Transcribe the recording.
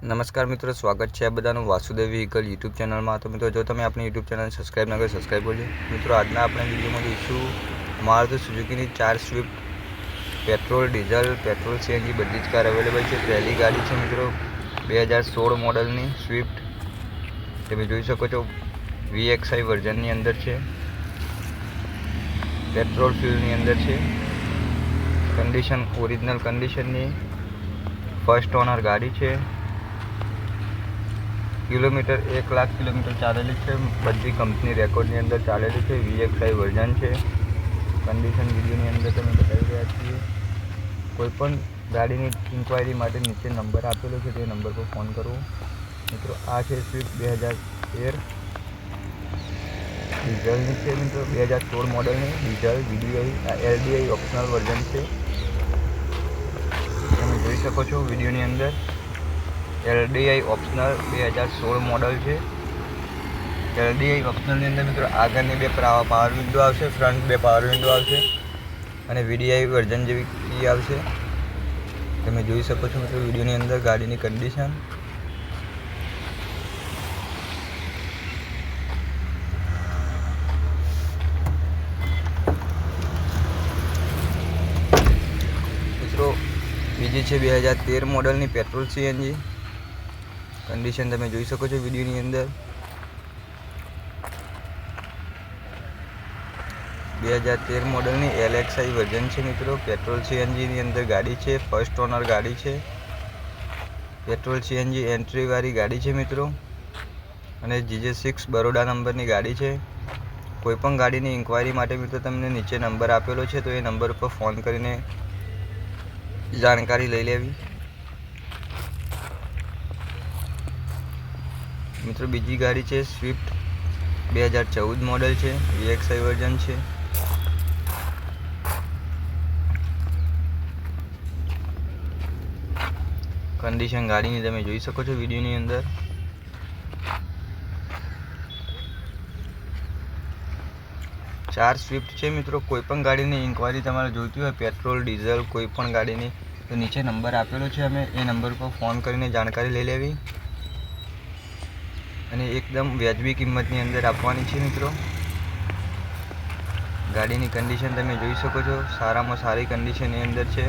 નમસ્કાર મિત્રો, સ્વાગત છે આ બધાનું વાસુદેવ વ્હીકલ યુટ્યુબ ચેનલમાં। તો મિત્રો, જો તમે આપણી યુટ્યુબ ચેનલ સબસ્ક્રાઈબ ન કરી સબસ્ક્રાઈબ કરજો। મિત્રો, આજના આપણે વિડીયોમાં જોઈશું મારુતિ સુઝુકીની 4 Swift petrol, diesel, petrol, CNG બધી જ કાર અવેલેબલ છે। પહેલી ગાડી છે મિત્રો 2016 મોડલની સ્વિફ્ટ, તમે જોઈ શકો છો VXI વર્ઝનની અંદર છે, પેટ્રોલ ફ્યુલની અંદર છે, કન્ડિશન ઓરિજિનલ કન્ડિશનની ફર્સ્ટ ઓનર ગાડી છે। કિલોમીટર 1 લાખ કિલોમીટર ચાલેલી છે, બધી કંપની રેકોર્ડની અંદર ચાલેલી છે, VXI વર્ઝન છે। કન્ડિશન વિડીયોની અંદર તમે બતાવી રહ્યા છીએ। કોઈપણ ગાડીની ઇન્ક્વાયરી માટે નીચે નંબર આપેલો છે, તે નંબર પર ફોન કરવો। મિત્રો, આ છે સ્વિફ્ટ 2013 ડીઝલની છે મિત્રો, 2016 મોડલની ડીઝલ LDI ઓપ્શનલ વર્ઝન છે, તમે જોઈ શકો છો વિડીયોની અંદર। LDI ઓપ્શનલ 2016 મોડલ છે। LDI ઓપ્શનલની અંદર મિત્રો આગળની 2 પાવર વિન્ડો આવશે, ફ્રન્ટ 2 પાવર વિન્ડો આવશે અને VDI વર્ઝન જેવી કી આવશે, તમે જોઈ શકો છો મિત્રો વિડીયોની અંદર ગાડીની કન્ડિશન। મિત્રો, બીજી છે 2013 મોડલની પેટ્રોલ CNG, કન્ડિશન તમે જોઈ શકો છો વિડીયોની અંદર। 2013 મોડલની LXI વર્ઝન છે મિત્રો, પેટ્રોલ CNG ની અંદર ગાડી છે, ફર્સ્ટ ઓનર ગાડી છે, પેટ્રોલ CNG એન્ટ્રી વાળી ગાડી છે મિત્રો, અને GJ6 બરોડા નંબરની ગાડી છે। કોઈપણ ગાડીની ઇન્ક્વાયરી માટે મિત્રો તમને નીચે નંબર આપેલો છે, તો એ નંબર પર ફોન કરીને જાણકારી લઈ લેવી। મિત્રો, બીજી ગાડી છે સ્વિફ્ટ 2014 મોડલ છે, VXI વર્ઝન છે, કન્ડિશન ગાડીની તમે જોઈ શકો છો વિડીયોની અંદર। ચાર સ્વિફ્ટ છે મિત્રો, કોઈપણ ગાડીની ઇન્ક્વાયરી તમારે જોઈતી હોય પેટ્રોલ, ડીઝલ, કોઈપણ ગાડીની, તો નીચે નંબર આપેલો છે, અમે એ નંબર પર ફોન કરીને જાણકારી લઈ લેવી અને એકદમ વ્યાજબી કિંમતની અંદર આપવાની છે મિત્રો। ગાડીની કન્ડિશન તમે જોઈ શકો છો, સારામાં સારી કન્ડિશનની અંદર છે।